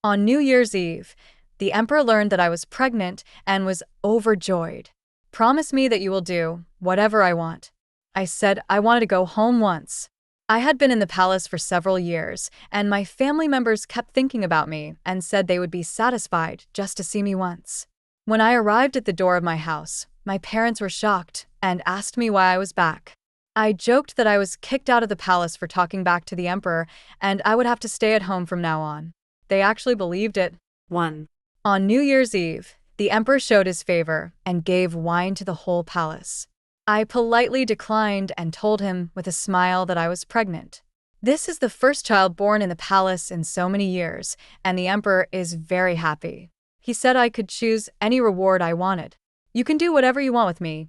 On New Year's Eve, the emperor learned that I was pregnant and was overjoyed. "Promise me that you will do whatever I want." I said I wanted to go home once. I had been in the palace for several years, and my family members kept thinking about me and said they would be satisfied just to see me once. When I arrived at the door of my house, my parents were shocked and asked me why I was back. I joked that I was kicked out of the palace for talking back to the emperor and I would have to stay at home from now on. They actually believed it. 1. On New Year's Eve, the emperor showed his favor and gave wine to the whole palace. I politely declined and told him with a smile that I was pregnant. This is the first child born in the palace in so many years, and the emperor is very happy. He said I could choose any reward I wanted. "You can do whatever you want with me.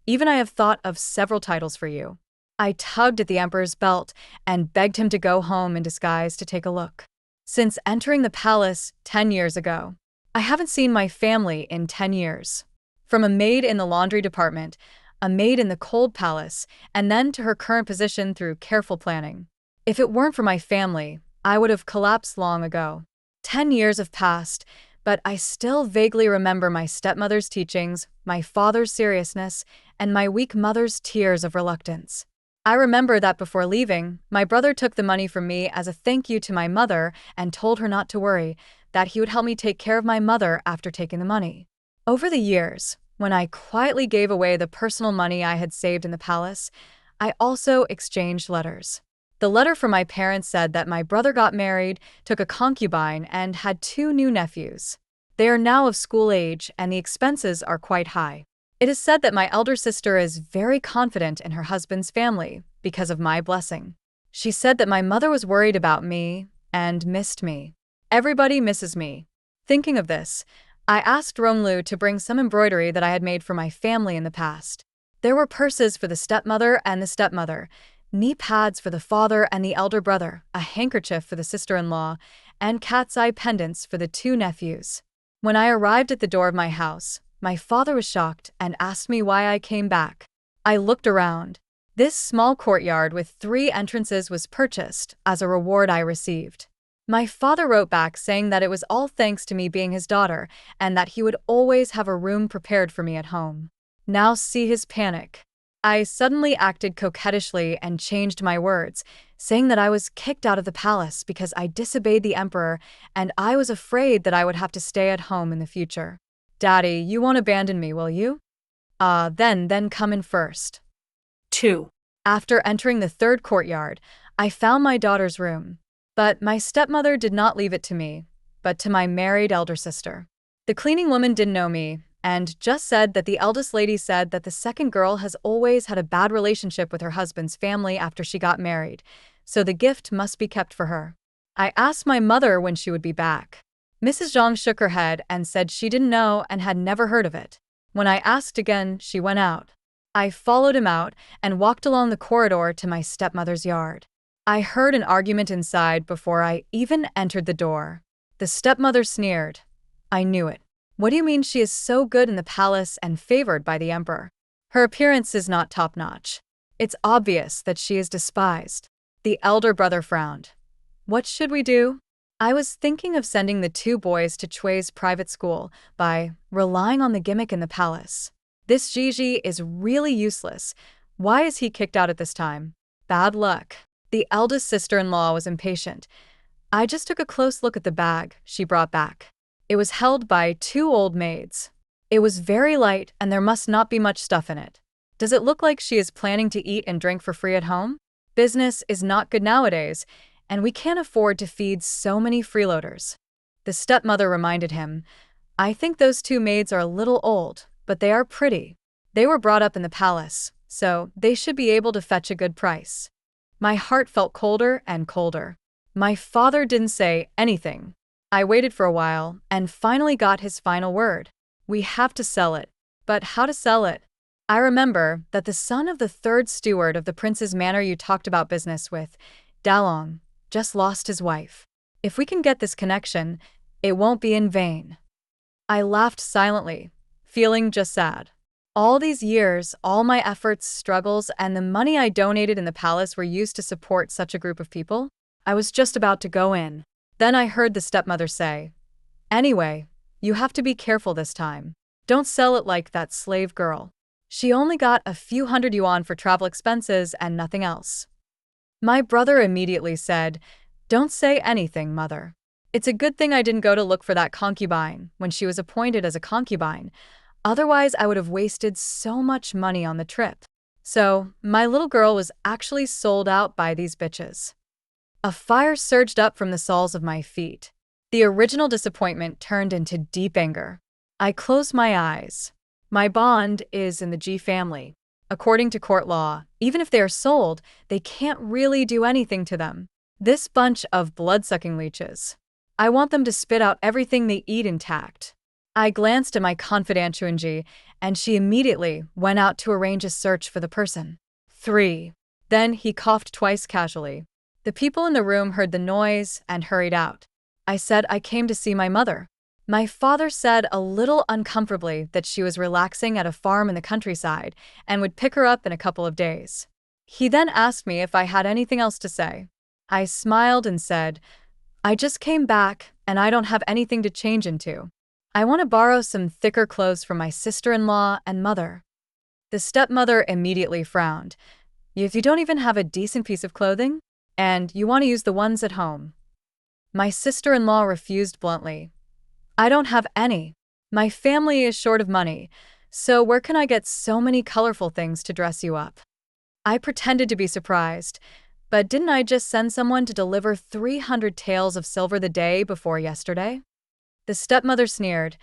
Even I have thought of several titles for you." I tugged at the emperor's belt and begged him to go home in disguise to take a look. Since entering the palace 10 years ago, I haven't seen my family in 10 years. From a maid in the laundry department, a maid in the cold palace, and then to her current position through careful planning. If it weren't for my family, I would have collapsed long ago. 10 years have passed, but I still vaguely remember my stepmother's teachings, my father's seriousness, and my weak mother's tears of reluctance. I remember that before leaving, my brother took the money from me as a thank you to my mother and told her not to worry, that he would help me take care of my mother after taking the money. Over the years, when I quietly gave away the personal money I had saved in the palace, I also exchanged letters. The letter from my parents said that my brother got married, took a concubine, and had 2 new nephews. They are now of school age, and the expenses are quite high. It is said that my elder sister is very confident in her husband's family because of my blessing. She said that my mother was worried about me and missed me. Everybody misses me. Thinking of this, I asked Romelu to bring some embroidery that I had made for my family in the past. There were purses for the stepmother and the stepmother, knee pads for the father and the elder brother, a handkerchief for the sister-in-law, and cat's eye pendants for the 2 nephews. When I arrived at the door of my house, my father was shocked and asked me why I came back. I looked around. This small courtyard with 3 entrances was purchased as a reward I received. My father wrote back saying that it was all thanks to me being his daughter and that he would always have a room prepared for me at home. Now see his panic. I suddenly acted coquettishly and changed my words, saying that I was kicked out of the palace because I disobeyed the emperor and I was afraid that I would have to stay at home in the future. "Daddy, you won't abandon me, will you?" Then come in first." 2. After entering the 3rd courtyard, I found my daughter's room. But my stepmother did not leave it to me, but to my married elder sister. The cleaning woman didn't know me, and just said that the eldest lady said that the second girl has always had a bad relationship with her husband's family after she got married, so the gift must be kept for her. I asked my mother when she would be back. Mrs. Zhang shook her head and said she didn't know and had never heard of it. When I asked again, she went out. I followed him out and walked along the corridor to my stepmother's yard. I heard an argument inside before I even entered the door. The stepmother sneered. I knew it. "What do you mean she is so good in the palace and favored by the emperor? Her appearance is not top-notch. It's obvious that she is despised." The elder brother frowned. "What should we do?" I was thinking of sending the 2 boys to Chui's private school by relying on the gimmick in the palace. This Gigi is really useless. Why is he kicked out at this time? Bad luck. The eldest sister-in-law was impatient. I just took a close look at the bag she brought back. It was held by 2 old maids. It was very light and there must not be much stuff in it. Does it look like she is planning to eat and drink for free at home? Business is not good nowadays, and we can't afford to feed so many freeloaders. The stepmother reminded him, "I think those 2 maids are a little old, but they are pretty. They were brought up in the palace, so they should be able to fetch a good price." My heart felt colder and colder. My father didn't say anything. I waited for a while and finally got his final word. "We have to sell it." But how to sell it? I remember that the son of the 3rd steward of the prince's manor you talked about business with, Dalong, just lost his wife. If we can get this connection, it won't be in vain. I laughed silently, feeling just sad. All these years, all my efforts, struggles, and the money I donated in the palace were used to support such a group of people? I was just about to go in. Then I heard the stepmother say, "Anyway, you have to be careful this time. Don't sell it like that slave girl. She only got a few hundred yuan for travel expenses and nothing else." My brother immediately said, "Don't say anything, mother. It's a good thing I didn't go to look for that concubine when she was appointed as a concubine. Otherwise, I would have wasted so much money on the trip." So, my little girl was actually sold out by these bitches. A fire surged up from the soles of my feet. The original disappointment turned into deep anger. I closed my eyes. My bond is in the G family. According to court law, even if they are sold, they can't really do anything to them. This bunch of blood-sucking leeches. I want them to spit out everything they eat intact. I glanced at my confidante Chuanji, and she immediately went out to arrange a search for the person. 3. Then he coughed twice casually. The people in the room heard the noise and hurried out. I said I came to see my mother. My father said a little uncomfortably that she was relaxing at a farm in the countryside and would pick her up in a couple of days. He then asked me if I had anything else to say. I smiled and said, "I just came back and I don't have anything to change into. I want to borrow some thicker clothes from my sister-in-law and mother." The stepmother immediately frowned. "If you don't even have a decent piece of clothing? And you want to use the ones at home?" My sister-in-law refused bluntly. "I don't have any. My family is short of money, so where can I get so many colorful things to dress you up?" I pretended to be surprised, but didn't I just send someone to deliver 300 taels of silver the day before yesterday? The stepmother sneered.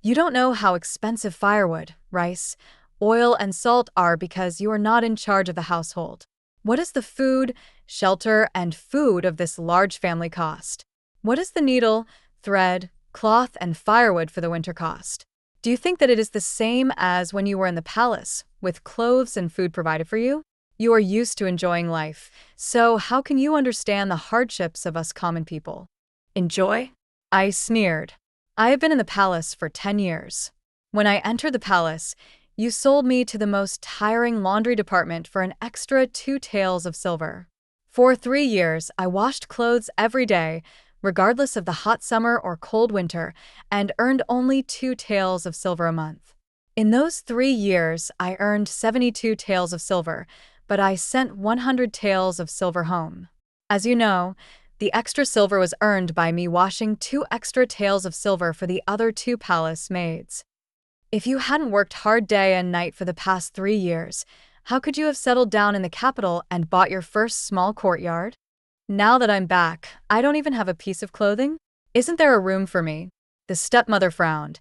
"You don't know how expensive firewood, rice, oil, and salt are because you are not in charge of the household. What does the food, shelter, and food of this large family cost? What does the needle, thread, cloth, and firewood for the winter cost? Do you think that it is the same as when you were in the palace, with clothes and food provided for you? You are used to enjoying life, so how can you understand the hardships of us common people?" "Enjoy?" I sneered. "I have been in the palace for 10 years. When I entered the palace, you sold me to the most tiring laundry department for an extra 2 taels of silver. For 3 years, I washed clothes every day, regardless of the hot summer or cold winter, and earned only 2 taels of silver a month. In those 3 years, I earned 72 taels of silver, but I sent 100 taels of silver home. As you know, the extra silver was earned by me washing 2 extra taels of silver for the other 2 palace maids. If you hadn't worked hard day and night for the past 3 years, how could you have settled down in the capital and bought your first small courtyard? Now that I'm back, I don't even have a piece of clothing? Isn't there a room for me?" The stepmother frowned.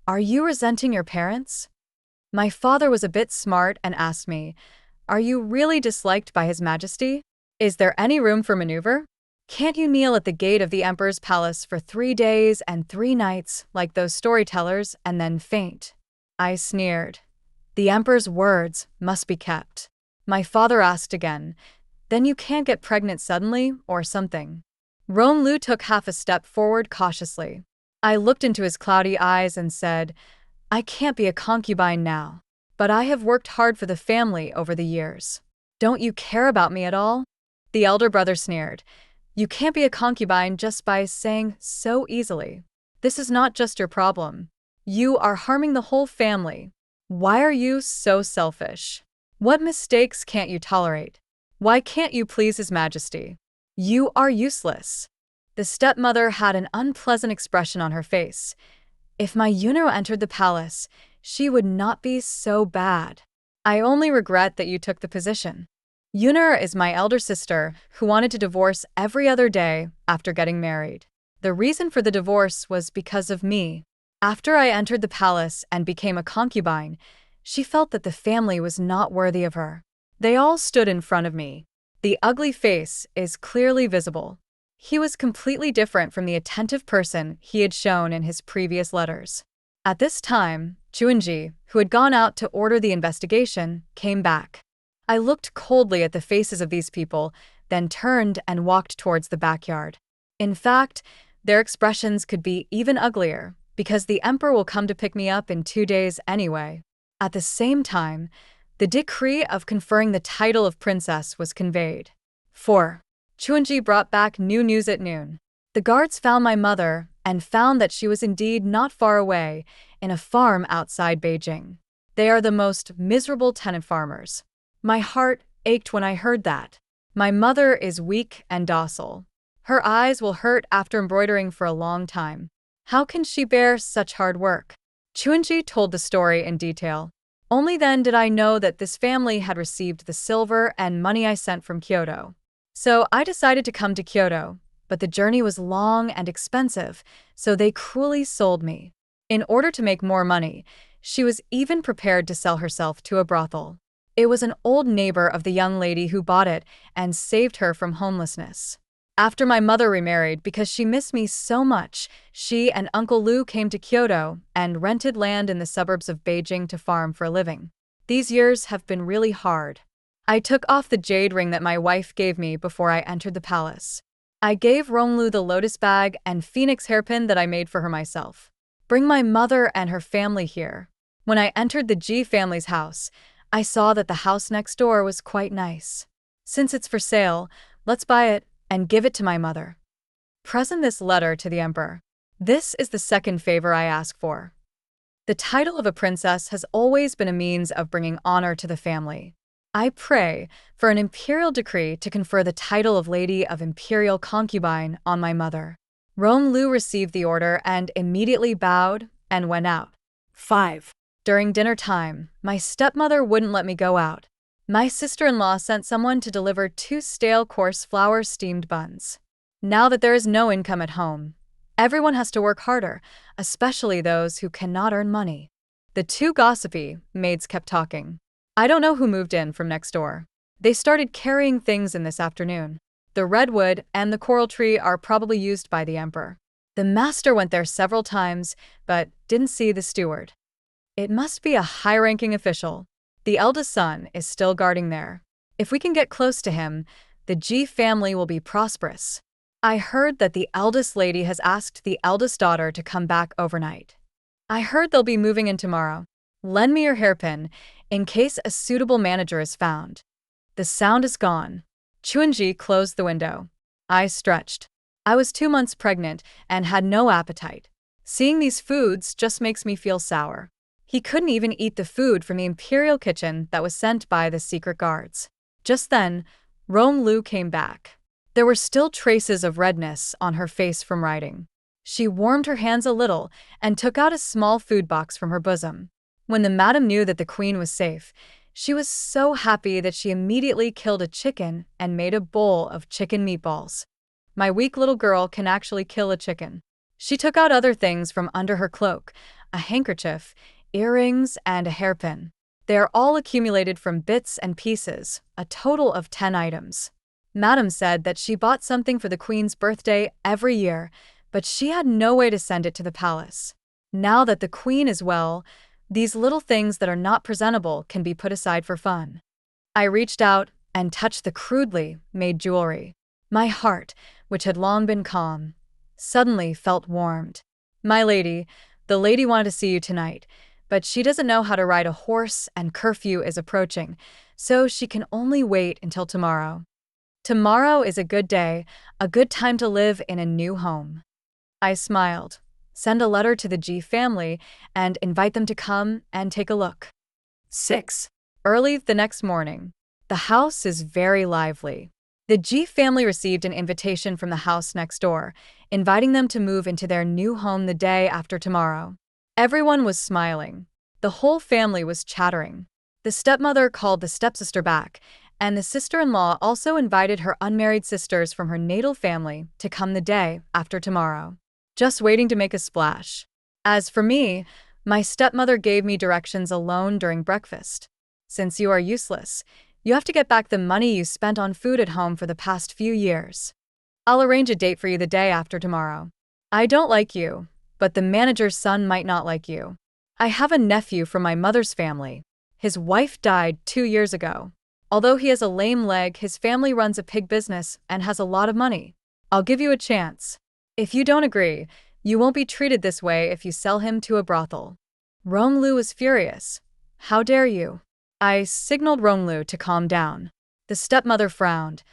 "Are you resenting your parents?" My father was a bit smart and asked me, "Are you really disliked by His Majesty? Is there any room for maneuver? Can't you kneel at the gate of the Emperor's palace for 3 days and 3 nights like those storytellers and then faint?" I sneered. The Emperor's words must be kept. My father asked again, "Then you can't get pregnant suddenly or something?" Ron Lu took half a step forward cautiously. I looked into his cloudy eyes and said, "I can't be a concubine now, but I have worked hard for the family over the years. Don't you care about me at all?" The elder brother sneered. "You can't be a concubine just by saying so easily. This is not just your problem. You are harming the whole family. Why are you so selfish? What mistakes can't you tolerate? Why can't you please His Majesty? You are useless." The stepmother had an unpleasant expression on her face. If my Yunro entered the palace, she would not be so bad. "I only regret that you took the position. Yunur is my elder sister who wanted to divorce every other day after getting married. The reason for the divorce was because of me. After I entered the palace and became a concubine, she felt that the family was not worthy of her. They all stood in front of me. The ugly face is clearly visible. He was completely different from the attentive person he had shown in his previous letters. At this time, Chuanji, who had gone out to order the investigation, came back. I looked coldly at the faces of these people, then turned and walked towards the backyard. In fact, their expressions could be even uglier, because the emperor will come to pick me up in 2 days anyway. At the same time, the decree of conferring the title of princess was conveyed. 4. Chuanji brought back new news at noon. The guards found my mother and found that she was indeed not far away, in a farm outside Beijing. They are the most miserable tenant farmers. My heart ached when I heard that. My mother is weak and docile. Her eyes will hurt after embroidering for a long time. How can she bear such hard work? Chuanji told the story in detail. Only then did I know that this family had received the silver and money I sent from Kyoto. So I decided to come to Kyoto, but the journey was long and expensive, so they cruelly sold me. In order to make more money, she was even prepared to sell herself to a brothel. It was an old neighbor of the young lady who bought it and saved her from homelessness. After my mother remarried, because she missed me so much, she and Uncle Lu came to Kyoto and rented land in the suburbs of Beijing to farm for a living. These years have been really hard. I took off the jade ring that my wife gave me before I entered the palace. I gave Ronglu the lotus bag and phoenix hairpin that I made for her myself. Bring my mother and her family here. When I entered the Ji family's house, I saw that the house next door was quite nice. Since it's for sale, let's buy it and give it to my mother. Present this letter to the emperor. This is the second favor I ask for. The title of a princess has always been a means of bringing honor to the family. I pray for an imperial decree to confer the title of Lady of Imperial Concubine on my mother. Ronglu received the order and immediately bowed and went out. 5. During dinner time, my stepmother wouldn't let me go out. My sister-in-law sent someone to deliver 2 stale coarse flour steamed buns. Now that there is no income at home, everyone has to work harder, especially those who cannot earn money. The 2 gossipy maids kept talking. I don't know who moved in from next door. They started carrying things in this afternoon. The redwood and the coral tree are probably used by the emperor. The master went there several times, but didn't see the steward. It must be a high-ranking official. The eldest son is still guarding there. If we can get close to him, the Ji family will be prosperous. I heard that the eldest lady has asked the eldest daughter to come back overnight. I heard they'll be moving in tomorrow. Lend me your hairpin, in case a suitable manager is found. The sound is gone. Chuanji closed the window. I stretched. I was 2 months pregnant and had no appetite. Seeing these foods just makes me feel sour. He couldn't even eat the food from the imperial kitchen that was sent by the secret guards. Just then, Ronglu came back. There were still traces of redness on her face from riding. She warmed her hands a little and took out a small food box from her bosom. When the madam knew that the queen was safe, she was so happy that she immediately killed a chicken and made a bowl of chicken meatballs. My weak little girl can actually kill a chicken. She took out other things from under her cloak, a handkerchief, earrings, and a hairpin. They are all accumulated from bits and pieces, a total of 10 items. Madam said that she bought something for the queen's birthday every year, but she had no way to send it to the palace. Now that the queen is well, these little things that are not presentable can be put aside for fun. I reached out and touched the crudely made jewelry. My heart, which had long been calm, suddenly felt warmed. My lady, the lady wanted to see you tonight, but she doesn't know how to ride a horse and curfew is approaching, so she can only wait until tomorrow. Tomorrow is a good day, a good time to live in a new home. I smiled. Send a letter to the Ji family and invite them to come and take a look. 6. Early the next morning. The house is very lively. The Ji family received an invitation from the house next door, inviting them to move into their new home the day after tomorrow. Everyone was smiling. The whole family was chattering. The stepmother called the stepsister back, and the sister-in-law also invited her unmarried sisters from her natal family to come the day after tomorrow. Just waiting to make a splash. As for me, my stepmother gave me directions alone during breakfast. Since you are useless, you have to get back the money you spent on food at home for the past few years. I'll arrange a date for you the day after tomorrow. I don't like you, but the manager's son might not like you. I have a nephew from my mother's family. His wife died 2 years ago. Although he has a lame leg, his family runs a pig business and has a lot of money. I'll give you a chance. If you don't agree, you won't be treated this way if you sell him to a brothel. Ronglu was furious. How dare you? I signaled Ronglu to calm down. The stepmother frowned.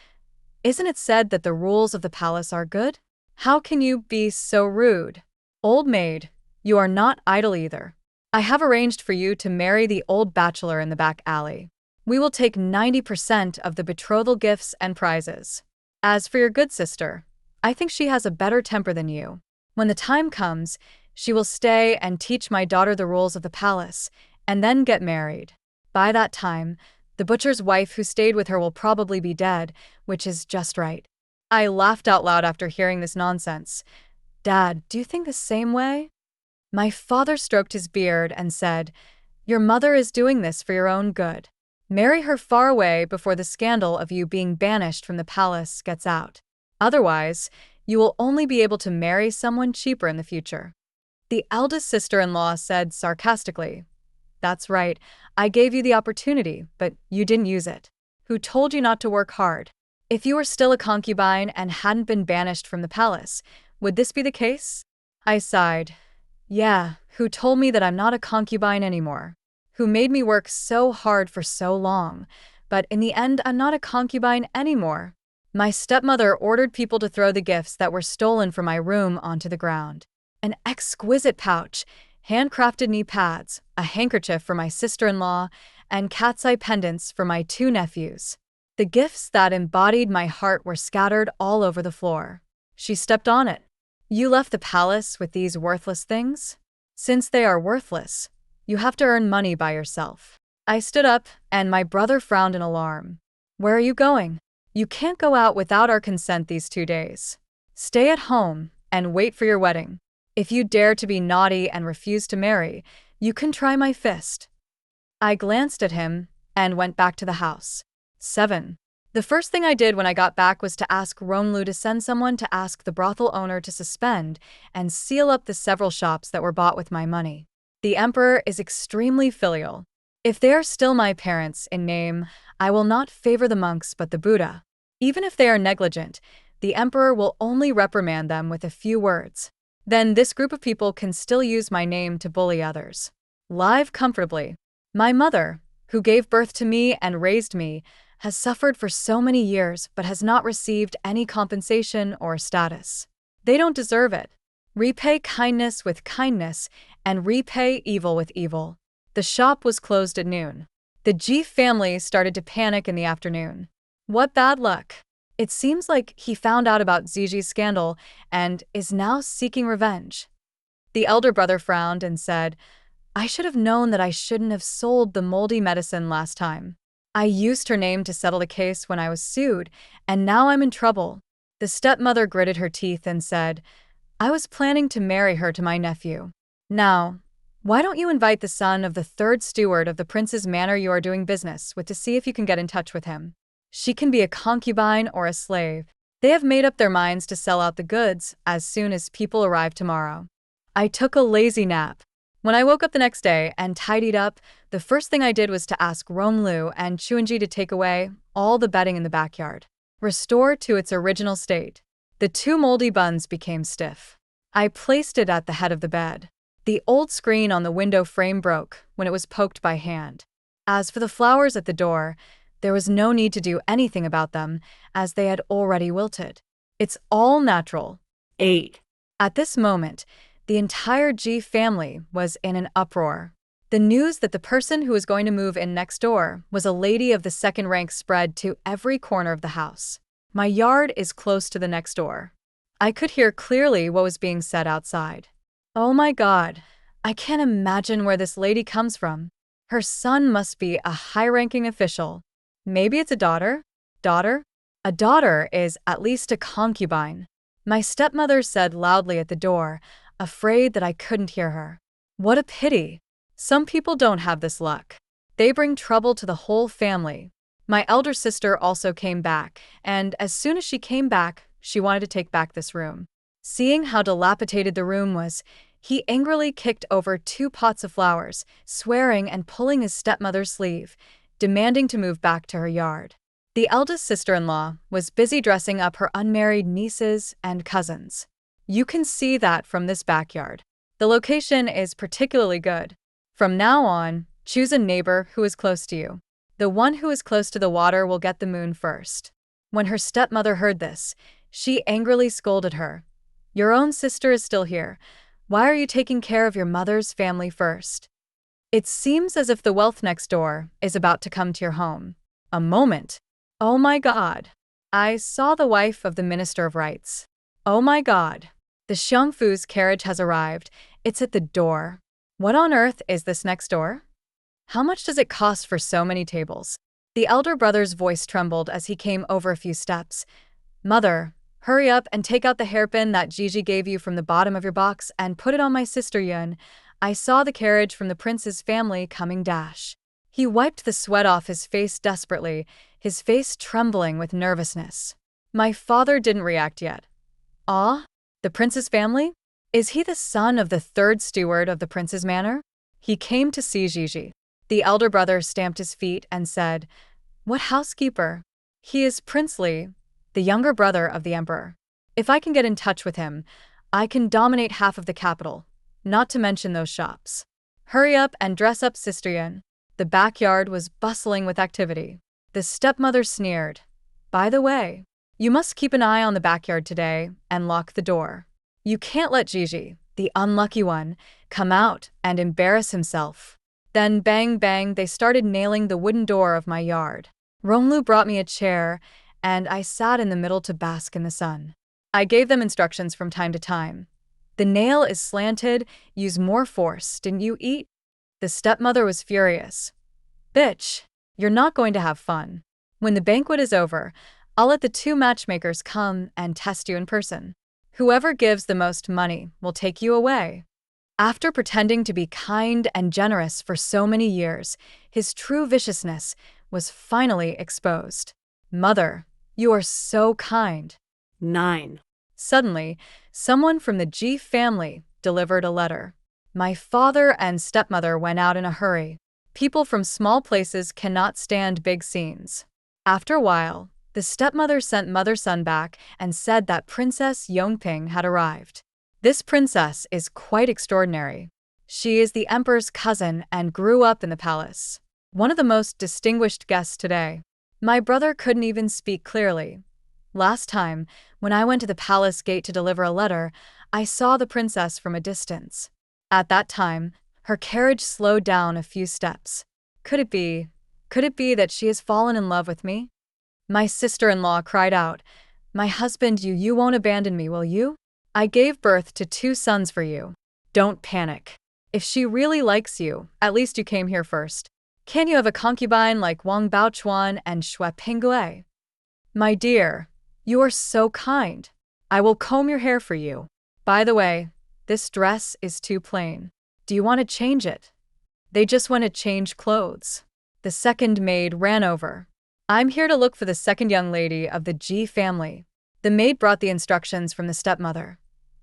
Isn't it said that the rules of the palace are good? How can you be so rude? Old maid, you are not idle either. I have arranged for you to marry the old bachelor in the back alley. We will take 90% of the betrothal gifts and prizes. As for your good sister, I think she has a better temper than you. When the time comes, she will stay and teach my daughter the rules of the palace, and then get married. By that time, the butcher's wife who stayed with her will probably be dead, which is just right. I laughed out loud after hearing this nonsense. Dad, do you think the same way? My father stroked his beard and said, Your mother is doing this for your own good. Marry her far away before the scandal of you being banished from the palace gets out. Otherwise, you will only be able to marry someone cheaper in the future. The eldest sister-in-law said sarcastically, That's right, I gave you the opportunity, but you didn't use it. Who told you not to work hard? If you were still a concubine and hadn't been banished from the palace, would this be the case? I sighed. Yeah, who told me that I'm not a concubine anymore? Who made me work so hard for so long, but in the end I'm not a concubine anymore. My stepmother ordered people to throw the gifts that were stolen from my room onto the ground. An exquisite pouch, handcrafted knee pads, a handkerchief for my sister-in-law, and cat's eye pendants for my two nephews. The gifts that embodied my heart were scattered all over the floor. She stepped on it. You left the palace with these worthless things? Since they are worthless, you have to earn money by yourself. I stood up, and my brother frowned in alarm. Where are you going? You can't go out without our consent these 2 days. Stay at home and wait for your wedding. If you dare to be naughty and refuse to marry, you can try my fist. I glanced at him and went back to the house. 7. The first thing I did when I got back was to ask Ronlu to send someone to ask the brothel owner to suspend and seal up the several shops that were bought with my money. The emperor is extremely filial. If they are still my parents in name, I will not favor the monks but the Buddha. Even if they are negligent, the emperor will only reprimand them with a few words. Then this group of people can still use my name to bully others. Live comfortably. My mother, who gave birth to me and raised me, has suffered for so many years but has not received any compensation or status. They don't deserve it. Repay kindness with kindness and repay evil with evil. The shop was closed at noon. The Ji family started to panic in the afternoon. What bad luck. It seems like he found out about Ziji's scandal and is now seeking revenge. The elder brother frowned and said, I should have known that I shouldn't have sold the moldy medicine last time. I used her name to settle the case when I was sued, and now I'm in trouble. The stepmother gritted her teeth and said, I was planning to marry her to my nephew. Now, why don't you invite the son of the third steward of the prince's manor you are doing business with to see if you can get in touch with him? She can be a concubine or a slave. They have made up their minds to sell out the goods as soon as people arrive tomorrow. I took a lazy nap. When I woke up the next day and tidied up, the first thing I did was to ask Ronlu and Chuanji to take away all the bedding in the backyard. Restore to its original state. The 2 moldy buns became stiff. I placed it at the head of the bed. The old screen on the window frame broke when it was poked by hand. As for the flowers at the door, there was no need to do anything about them, as they had already wilted. It's all natural. 8. At this moment, the entire Ji family was in an uproar. The news that the person who was going to move in next door was a lady of the second rank spread to every corner of the house. My yard is close to the next door. I could hear clearly what was being said outside. Oh my God, I can't imagine where this lady comes from. Her son must be a high-ranking official. Maybe it's a daughter? Daughter? A daughter is at least a concubine. My stepmother said loudly at the door, afraid that I couldn't hear her. What a pity. Some people don't have this luck. They bring trouble to the whole family. My elder sister also came back, and as soon as she came back, she wanted to take back this room. Seeing how dilapidated the room was, he angrily kicked over 2 pots of flowers, swearing and pulling his stepmother's sleeve, demanding to move back to her yard. The eldest sister-in-law was busy dressing up her unmarried nieces and cousins. You can see that from this backyard. The location is particularly good. From now on, choose a neighbor who is close to you. The one who is close to the water will get the moon first. When her stepmother heard this, she angrily scolded her, Your own sister is still here. Why are you taking care of your mother's family first? It seems as if the wealth next door is about to come to your home. A moment. Oh my God. I saw the wife of the Minister of Rights. Oh my God. The Xiangfu's carriage has arrived. It's at the door. What on earth is this next door? How much does it cost for so many tables? The elder brother's voice trembled as he came over a few steps. Mother, hurry up and take out the hairpin that Gigi gave you from the bottom of your box and put it on my sister Yun. I saw the carriage from the prince's family coming dash. He wiped the sweat off his face desperately, his face trembling with nervousness. My father didn't react yet. Ah? The prince's family? Is he the son of the third steward of the prince's manor? He came to see Gigi. The elder brother stamped his feet and said, What housekeeper? He is Prince Li, the younger brother of the emperor. If I can get in touch with him, I can dominate half of the capital, not to mention those shops. Hurry up and dress up, Sister Yun. The backyard was bustling with activity. The stepmother sneered. By the way, you must keep an eye on the backyard today and lock the door. You can't let Gigi, the unlucky one, come out and embarrass himself. Then bang bang they started nailing the wooden door of my yard. Ronglu brought me a chair, and I sat in the middle to bask in the sun. I gave them instructions from time to time. The nail is slanted, use more force, didn't you eat? The stepmother was furious. Bitch, you're not going to have fun. When the banquet is over, I'll let the two matchmakers come and test you in person. Whoever gives the most money will take you away. After pretending to be kind and generous for so many years, his true viciousness was finally exposed. Mother, you are so kind. 9. Suddenly, someone from the Ji family delivered a letter. My father and stepmother went out in a hurry. People from small places cannot stand big scenes. After a while, the stepmother sent mother-son back and said that Princess Yongping had arrived. This princess is quite extraordinary. She is the emperor's cousin and grew up in the palace. One of the most distinguished guests today. My brother couldn't even speak clearly. Last time, when I went to the palace gate to deliver a letter, I saw the princess from a distance. At that time, her carriage slowed down a few steps. Could it be that she has fallen in love with me? My sister-in-law cried out, My husband, you won't abandon me, will you? I gave birth to 2 sons for you. Don't panic. If she really likes you, at least you came here first. Can you have a concubine like Wang Baochuan and Xue Pinggui? My dear, you are so kind. I will comb your hair for you. By the way, this dress is too plain. Do you want to change it? They just want to change clothes. The second maid ran over. I'm here to look for the second young lady of the Ji family. The maid brought the instructions from the stepmother.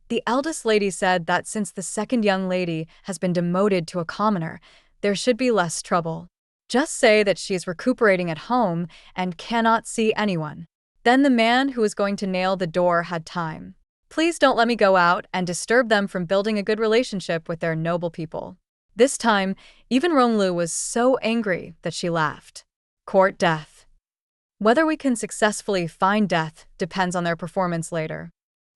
The eldest lady said that since the second young lady has been demoted to a commoner, there should be less trouble. Just say that she is recuperating at home and cannot see anyone. Then the man who was going to nail the door had time. Please don't let me go out and disturb them from building a good relationship with their noble people. This time, even Ronglu was so angry that she laughed. Court death. Whether we can successfully find death depends on their performance later.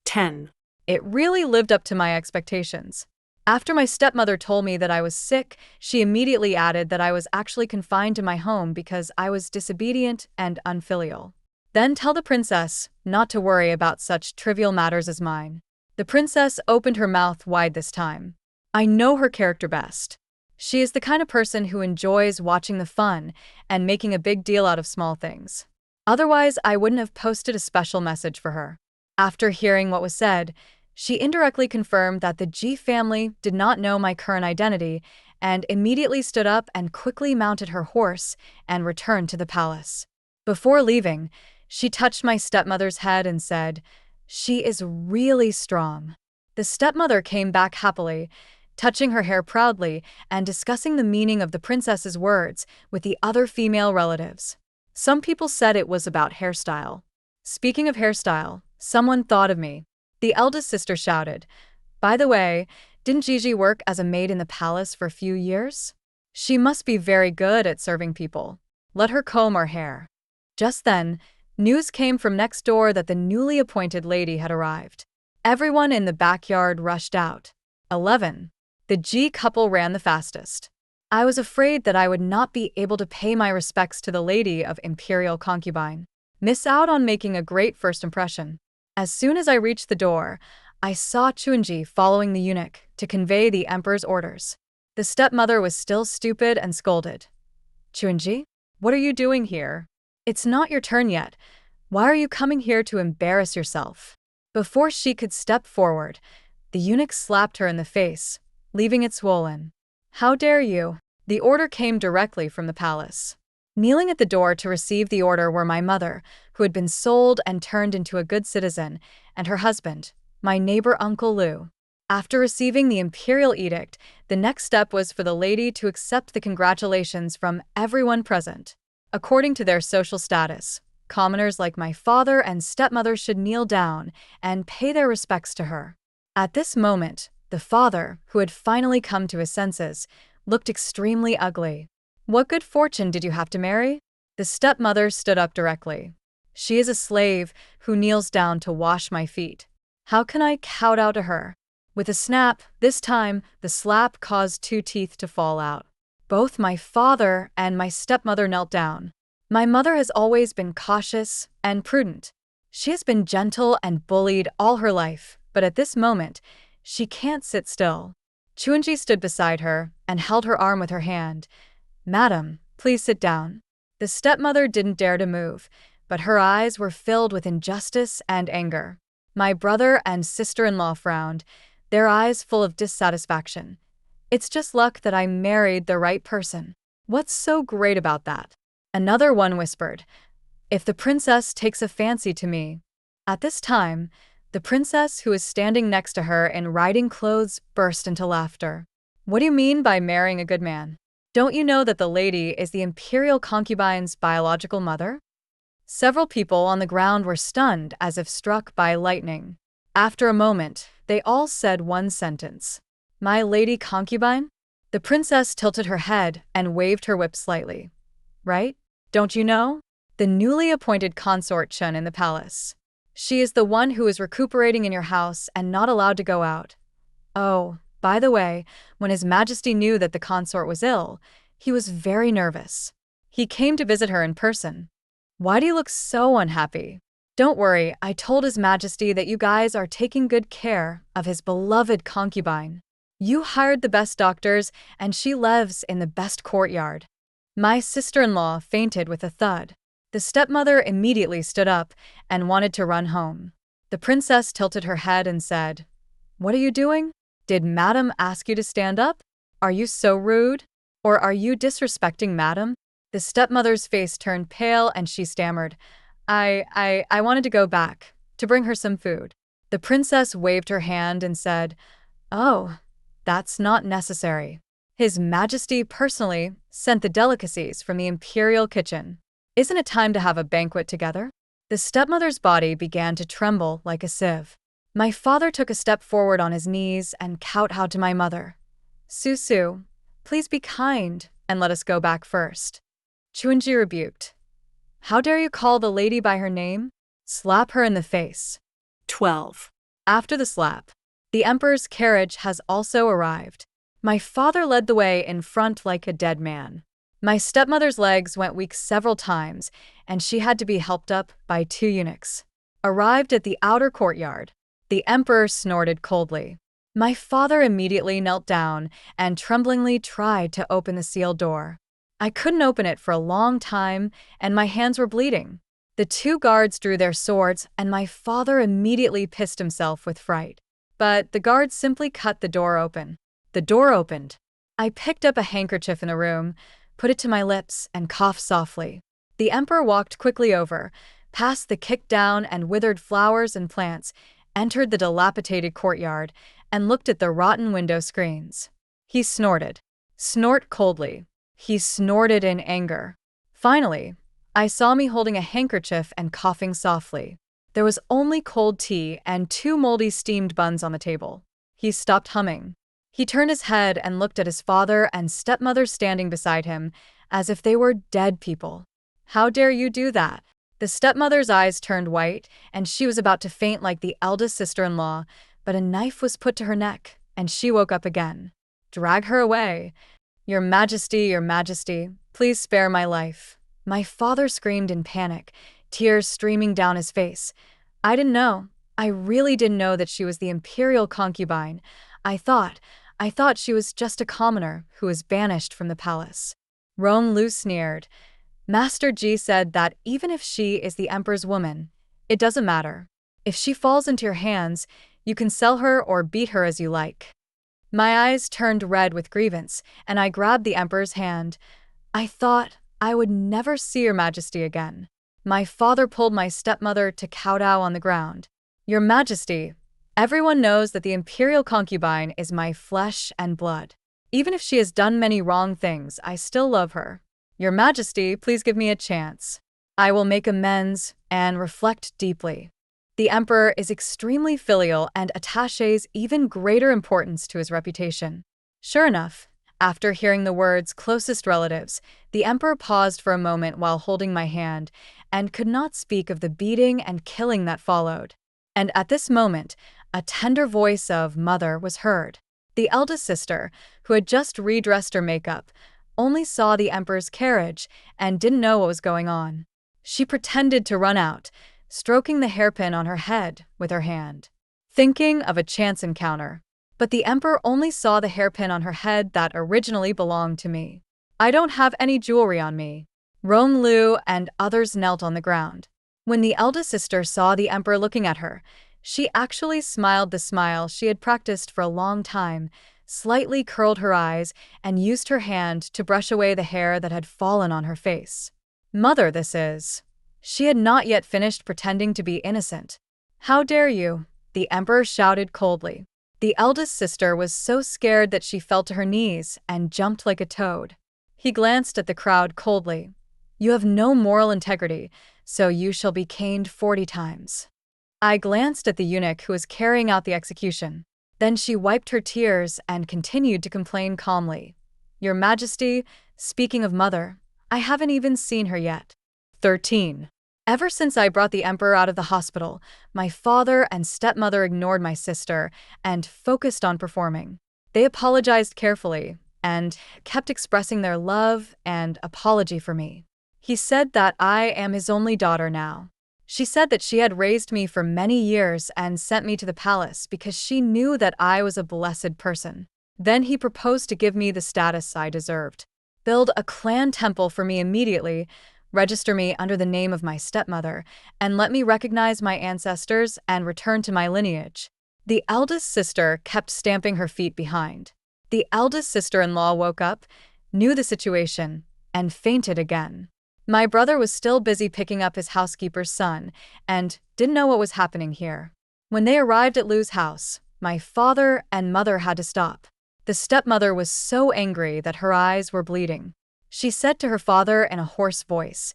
10. It really lived up to my expectations. After my stepmother told me that I was sick, she immediately added that I was actually confined to my home because I was disobedient and unfilial. Then tell the princess not to worry about such trivial matters as mine. The princess opened her mouth wide this time. I know her character best. She is the kind of person who enjoys watching the fun and making a big deal out of small things. Otherwise, I wouldn't have posted a special message for her. After hearing what was said, she indirectly confirmed that the Ji family did not know my current identity and immediately stood up and quickly mounted her horse and returned to the palace. Before leaving, she touched my stepmother's head and said, She is really strong. The stepmother came back happily, touching her hair proudly and discussing the meaning of the princess's words with the other female relatives. Some people said it was about hairstyle. Speaking of hairstyle, someone thought of me. The eldest sister shouted, By the way, didn't Gigi work as a maid in the palace for a few years? She must be very good at serving people. Let her comb her hair. Just then, news came from next door that the newly appointed lady had arrived. Everyone in the backyard rushed out. 11. The G couple ran the fastest. I was afraid that I would not be able to pay my respects to the lady of Imperial Concubine. Miss out on making a great first impression. As soon as I reached the door, I saw Chuanji following the eunuch to convey the emperor's orders. The stepmother was still stupid and scolded. Chuanji, what are you doing here? It's not your turn yet. Why are you coming here to embarrass yourself? Before she could step forward, the eunuch slapped her in the face, leaving it swollen. How dare you? The order came directly from the palace. Kneeling at the door to receive the order were my mother, who had been sold and turned into a good citizen, and her husband, my neighbor Uncle Liu. After receiving the imperial edict, the next step was for the lady to accept the congratulations from everyone present. According to their social status, commoners like my father and stepmother should kneel down and pay their respects to her. At this moment, the father, who had finally come to his senses, looked extremely ugly. What good fortune did you have to marry? The stepmother stood up directly. She is a slave who kneels down to wash my feet. How can I kowtow to her? With a snap, this time, the slap caused 2 teeth to fall out. Both my father and my stepmother knelt down. My mother has always been cautious and prudent. She has been gentle and bullied all her life, but at this moment, she can't sit still. Chuanji stood beside her and held her arm with her hand. Madam, please sit down. The stepmother didn't dare to move, but her eyes were filled with injustice and anger. My brother and sister-in-law frowned, their eyes full of dissatisfaction. It's just luck that I married the right person. What's so great about that? Another one whispered, if the princess takes a fancy to me. At this time, the princess who was standing next to her in riding clothes burst into laughter. What do you mean by marrying a good man? Don't you know that the lady is the imperial concubine's biological mother? Several people on the ground were stunned as if struck by lightning. After a moment, they all said one sentence. My lady concubine? The princess tilted her head and waved her whip slightly. Right? Don't you know? The newly appointed consort Chun in the palace. She is the one who is recuperating in your house and not allowed to go out. Oh, by the way, when His Majesty knew that the consort was ill, he was very nervous. He came to visit her in person. Why do you look so unhappy? Don't worry, I told His Majesty that you guys are taking good care of his beloved concubine. You hired the best doctors, and she lives in the best courtyard. My sister-in-law fainted with a thud. The stepmother immediately stood up and wanted to run home. The princess tilted her head and said, What are you doing? Did Madam ask you to stand up? Are you so rude? Or are you disrespecting Madam? The stepmother's face turned pale and she stammered, I wanted to go back, to bring her some food. The princess waved her hand and said, Oh, that's not necessary. His Majesty personally sent the delicacies from the imperial kitchen. Isn't it time to have a banquet together? The stepmother's body began to tremble like a sieve. My father took a step forward on his knees and kowtowed to my mother. Susu, please be kind and let us go back first. Chuanji rebuked. How dare you call the lady by her name? Slap her in the face. 12. After the slap, the emperor's carriage has also arrived. My father led the way in front like a dead man. My stepmother's legs went weak several times, and she had to be helped up by 2 eunuchs. Arrived at the outer courtyard, the emperor snorted coldly. My father immediately knelt down and tremblingly tried to open the sealed door. I couldn't open it for a long time, and my hands were bleeding. The 2 guards drew their swords, and my father immediately pissed himself with fright. But the guards simply cut the door open. The door opened. I picked up a handkerchief in the room, put it to my lips, and coughed softly. The emperor walked quickly over, past the kicked-down and withered flowers and plants, entered the dilapidated courtyard, and looked at the rotten window screens. He snorted. Snort coldly. He snorted in anger. Finally, I saw me holding a handkerchief and coughing softly. There was only cold tea and 2 moldy steamed buns on the table. He stopped humming. He turned his head and looked at his father and stepmother standing beside him, as if they were dead people. How dare you do that? The stepmother's eyes turned white, and she was about to faint like the eldest sister-in-law, but a knife was put to her neck, and she woke up again. "Drag her away. Your Majesty, please spare my life." My father screamed in panic, tears streaming down his face. "I didn't know. I really didn't know that she was the imperial concubine. I thought she was just a commoner who was banished from the palace." Rong Lu sneered. "Master Ji said that even if she is the emperor's woman, it doesn't matter. If she falls into your hands, you can sell her or beat her as you like." My eyes turned red with grievance, and I grabbed the emperor's hand. "I thought I would never see your Majesty again." My father pulled my stepmother to kowtow on the ground. "Your Majesty, everyone knows that the imperial concubine is my flesh and blood. Even if she has done many wrong things, I still love her. Your Majesty, please give me a chance. I will make amends and reflect deeply." The emperor is extremely filial and attaches even greater importance to his reputation. Sure enough, after hearing the words "closest relatives," the emperor paused for a moment while holding my hand and could not speak of the beating and killing that followed. And at this moment, a tender voice of "mother" was heard. The eldest sister, who had just redressed her makeup, only saw the emperor's carriage and didn't know what was going on. She pretended to run out, stroking the hairpin on her head with her hand, thinking of a chance encounter. But the emperor only saw the hairpin on her head that originally belonged to me. "I don't have any jewelry on me." Rong Lu and others knelt on the ground. When the eldest sister saw the emperor looking at her, she actually smiled the smile she had practiced for a long time, slightly curled her eyes, and used her hand to brush away the hair that had fallen on her face. "Mother, this is." She had not yet finished pretending to be innocent. "How dare you?" the emperor shouted coldly. The eldest sister was so scared that she fell to her knees and jumped like a toad. He glanced at the crowd coldly. "You have no moral integrity, so you shall be caned 40 times. I glanced at the eunuch who was carrying out the execution. Then she wiped her tears and continued to complain calmly. "Your Majesty, speaking of mother, I haven't even seen her yet." 13. Ever since I brought the emperor out of the hospital, my father and stepmother ignored my sister and focused on performing. They apologized carefully and kept expressing their love and apology for me. He said that I am his only daughter now. She said that she had raised me for many years and sent me to the palace because she knew that I was a blessed person. Then he proposed to give me the status I deserved. Build a clan temple for me immediately, register me under the name of my stepmother, and let me recognize my ancestors and return to my lineage. The eldest sister kept stamping her feet behind. The eldest sister-in-law woke up, knew the situation, and fainted again. My brother was still busy picking up his housekeeper's son and didn't know what was happening here. When they arrived at Lu's house, my father and mother had to stop. The stepmother was so angry that her eyes were bleeding. She said to her father in a hoarse voice,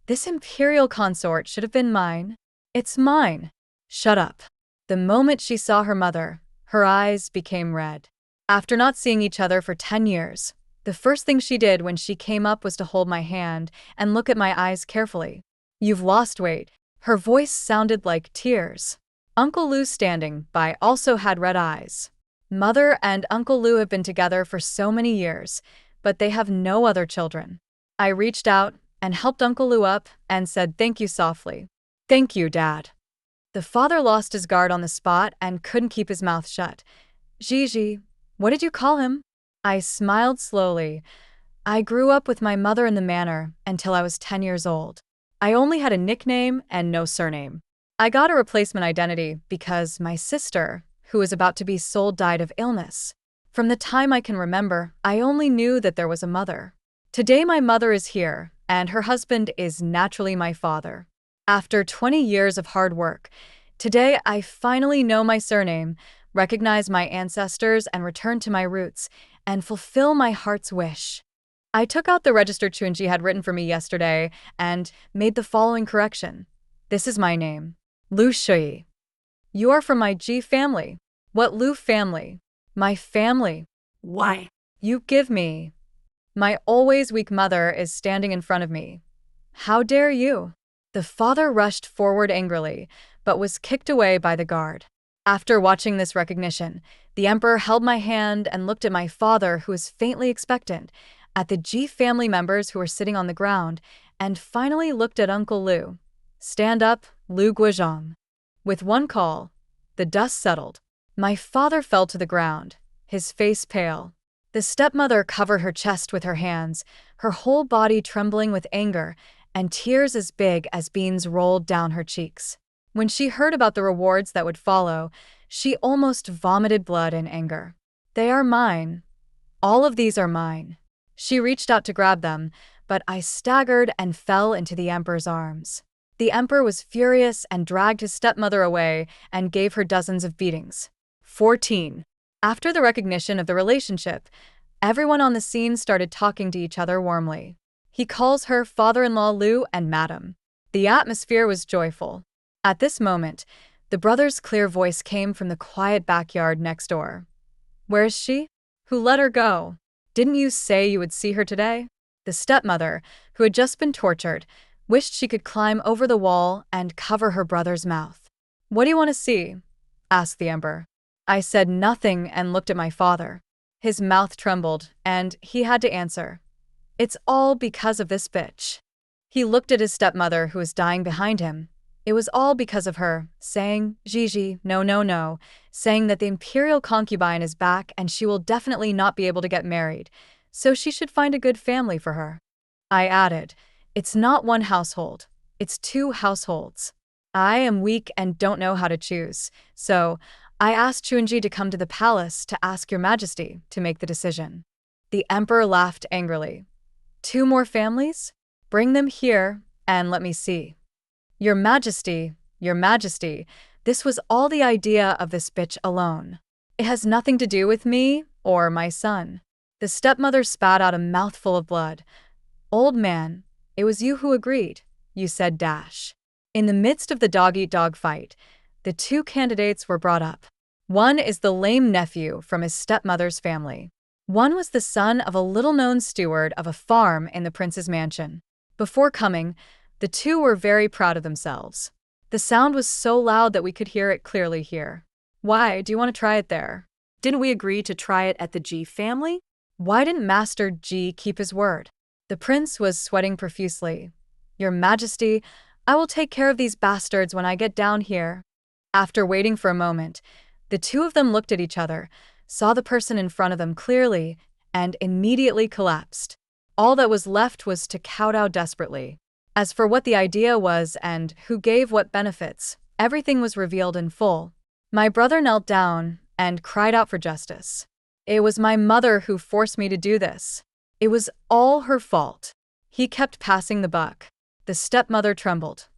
"This imperial consort should have been mine. It's mine." "Shut up." The moment she saw her mother, her eyes became red. After not seeing each other for 10 years, the first thing she did when she came up was to hold my hand and look at my eyes carefully. "You've lost weight." Her voice sounded like tears. Uncle Lu standing by also had red eyes. Mother and Uncle Lu have been together for so many years, but they have no other children. I reached out and helped Uncle Lu up and said thank you softly. "Thank you, Dad." The father lost his guard on the spot and couldn't keep his mouth shut. "Gigi, what did you call him?" I smiled slowly. I grew up with my mother in the manor until I was 10 years old. I only had a nickname and no surname. I got a replacement identity because my sister, who was about to be sold, died of illness. From the time I can remember, I only knew that there was a mother. Today my mother is here, and her husband is naturally my father. After 20 years of hard work, today I finally know my surname, recognize my ancestors, and return to my roots, and fulfill my heart's wish. I took out the register Chunji had written for me yesterday and made the following correction. This is my name, Lu Shui. You are from my Ji family. What Lu family? My family. Why? You give me. My always weak mother is standing in front of me. How dare you? The father rushed forward angrily, but was kicked away by the guard. After watching this recognition, the emperor held my hand and looked at my father, who was faintly expectant, at the Ji family members who were sitting on the ground, and finally looked at Uncle Liu. "Stand up, Liu Guozhong." With one call, the dust settled. My father fell to the ground, his face pale. The stepmother covered her chest with her hands, her whole body trembling with anger, and tears as big as beans rolled down her cheeks. When she heard about the rewards that would follow, she almost vomited blood in anger. "They are mine. All of these are mine." She reached out to grab them, but I staggered and fell into the emperor's arms. The emperor was furious and dragged his stepmother away and gave her dozens of beatings. 14. After the recognition of the relationship, everyone on the scene started talking to each other warmly. He calls her father-in-law Liu and madam. The atmosphere was joyful. At this moment, the brother's clear voice came from the quiet backyard next door. "Where is she? Who let her go? Didn't you say you would see her today?" The stepmother, who had just been tortured, wished she could climb over the wall and cover her brother's mouth. "What do you want to see?" asked the emperor. I said nothing and looked at my father. His mouth trembled, and he had to answer. "It's all because of this bitch." He looked at his stepmother, who was dying behind him. It was all because of her, saying, "Gigi, no, no, no," saying that the imperial concubine is back and she will definitely not be able to get married, so she should find a good family for her. I added, "It's not one household, it's two households. I am weak and don't know how to choose, so I asked Chuanji to come to the palace to ask your majesty to make the decision." The emperor laughed angrily. "Two more families? Bring them here and let me see." Your Majesty, this was all the idea of this bitch alone. It has nothing to do with me or my son." The stepmother spat out a mouthful of blood. "Old man, it was you who agreed. You said dash." In the midst of the dog-eat-dog fight, the two candidates were brought up. One is the lame nephew from his stepmother's family. One was the son of a little-known steward of a farm in the prince's mansion. Before coming, the two were very proud of themselves. The sound was so loud that we could hear it clearly here. "Why, do you want to try it there? Didn't we agree to try it at the Ji family? Why didn't Master Ji keep his word?" The prince was sweating profusely. "Your Majesty, I will take care of these bastards when I get down here." After waiting for a moment, the two of them looked at each other, saw the person in front of them clearly, and immediately collapsed. All that was left was to kowtow desperately. As for what the idea was and who gave what benefits, everything was revealed in full. My brother knelt down and cried out for justice. "It was my mother who forced me to do this. It was all her fault." He kept passing the buck. The stepmother trembled.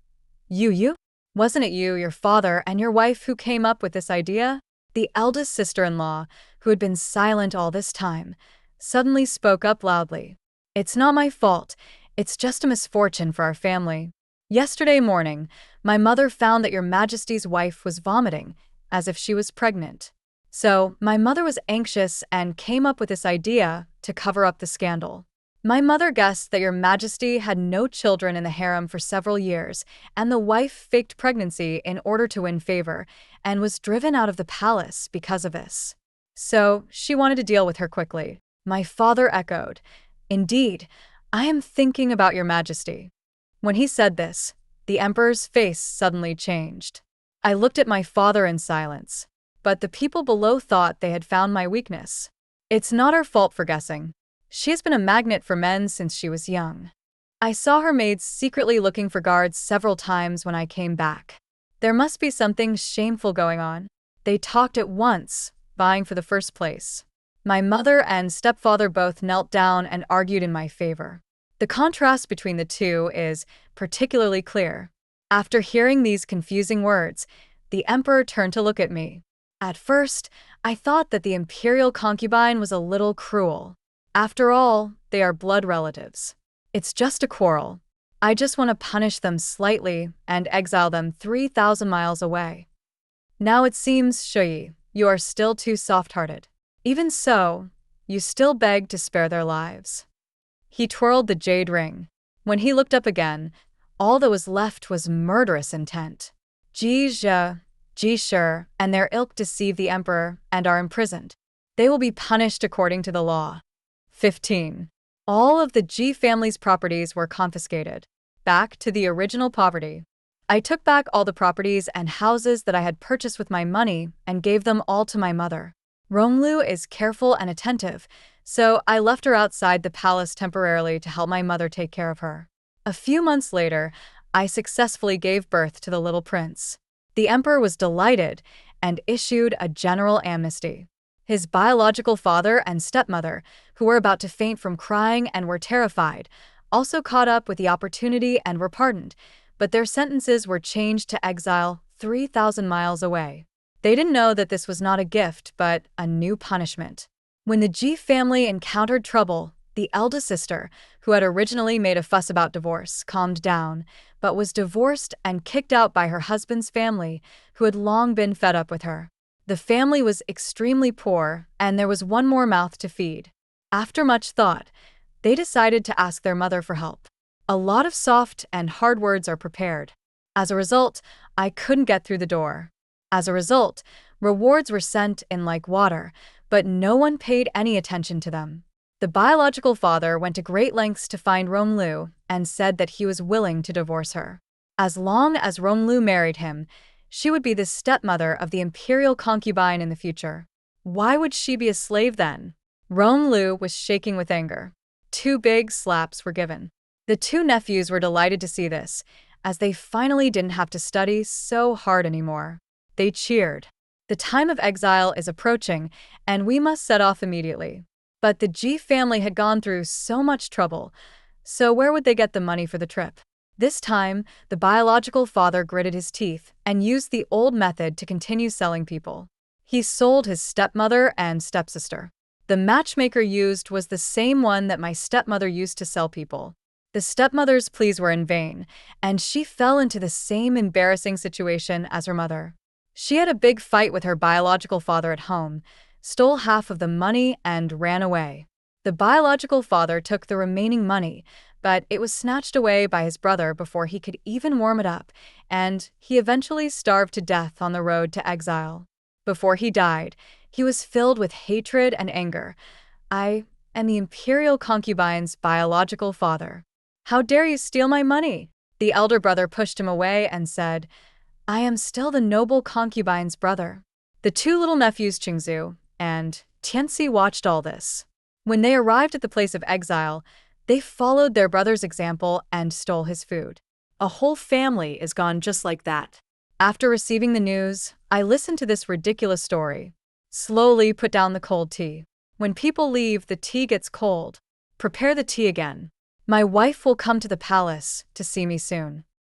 You? Wasn't it you, your father, and your wife who came up with this idea?" The eldest sister-in-law, who had been silent all this time, suddenly spoke up loudly. "It's not my fault. It's just a misfortune for our family. Yesterday morning, my mother found that your Majesty's wife was vomiting, as if she was pregnant. So, my mother was anxious and came up with this idea to cover up the scandal. My mother guessed that your Majesty had no children in the harem for several years, and the wife faked pregnancy in order to win favor, and was driven out of the palace because of this. So, she wanted to deal with her quickly." My father echoed, "Indeed, I am thinking about your Majesty." When he said this, the emperor's face suddenly changed. I looked at my father in silence, but the people below thought they had found my weakness. "It's not her fault for guessing. She has been a magnet for men since she was young. I saw her maids secretly looking for guards several times when I came back. There must be something shameful going on." They talked at once, vying for the first place. My mother and stepfather both knelt down and argued in my favor. The contrast between the two is particularly clear. After hearing these confusing words, the emperor turned to look at me. At first, I thought that the imperial concubine was a little cruel. After all, they are blood relatives. It's just a quarrel. I just want to punish them slightly and exile them 3,000 miles away. Now it seems, Shuyi, you are still too soft-hearted. Even so, you still beg to spare their lives." He twirled the jade ring. When he looked up again, All that was left was murderous intent. Ji Zhe, Ji Shi, and their ilk deceive the emperor and are imprisoned. They will be punished according to the law. 15. All of the Ji family's properties were confiscated. Back to the original poverty. I took back all the properties and houses that I had purchased with my money and gave them all to my mother. Ronglu is careful and attentive, so I left her outside the palace temporarily to help my mother take care of her. A few months later, I successfully gave birth to the little prince. The emperor was delighted and issued a general amnesty. His biological father and stepmother, who were about to faint from crying and were terrified, also caught up with the opportunity and were pardoned, but their sentences were changed to exile 3,000 miles away. They didn't know that this was not a gift, but a new punishment. When the Ji family encountered trouble, the eldest sister, who had originally made a fuss about divorce, calmed down, but was divorced and kicked out by her husband's family, who had long been fed up with her. The family was extremely poor, and there was one more mouth to feed. After much thought, they decided to ask their mother for help. A lot of soft and hard words are prepared. As a result, I couldn't get through the door. As a result, rewards were sent in like water, but no one paid any attention to them. The biological father went to great lengths to find Ronglu and said that he was willing to divorce her. As long as Ronglu married him, she would be the stepmother of the imperial concubine in the future. Why would she be a slave then? Ronglu was shaking with anger. 2 big slaps were given. The 2 nephews were delighted to see this, as they finally didn't have to study so hard anymore. They cheered. The time of exile is approaching, and we must set off immediately. But the Ji family had gone through so much trouble, so where would they get the money for the trip? This time, the biological father gritted his teeth and used the old method to continue selling people. He sold his stepmother and stepsister. The matchmaker used was the same one that my stepmother used to sell people. The stepmother's pleas were in vain, and she fell into the same embarrassing situation as her mother. She had a big fight with her biological father at home, stole half of the money, and ran away. The biological father took the remaining money, but it was snatched away by his brother before he could even warm it up, and he eventually starved to death on the road to exile. Before he died, he was filled with hatred and anger. I am the imperial concubine's biological father. How dare you steal my money? The elder brother pushed him away and said, I am still the noble concubine's brother. The 2 little nephews Qingzu and Tianxi watched all this. When they arrived at the place of exile, they followed their brother's example and stole his food. A whole family is gone just like that. After receiving the news, I listened to this ridiculous story. Slowly put down the cold tea. When people leave, the tea gets cold. Prepare the tea again. My wife will come to the palace to see me soon.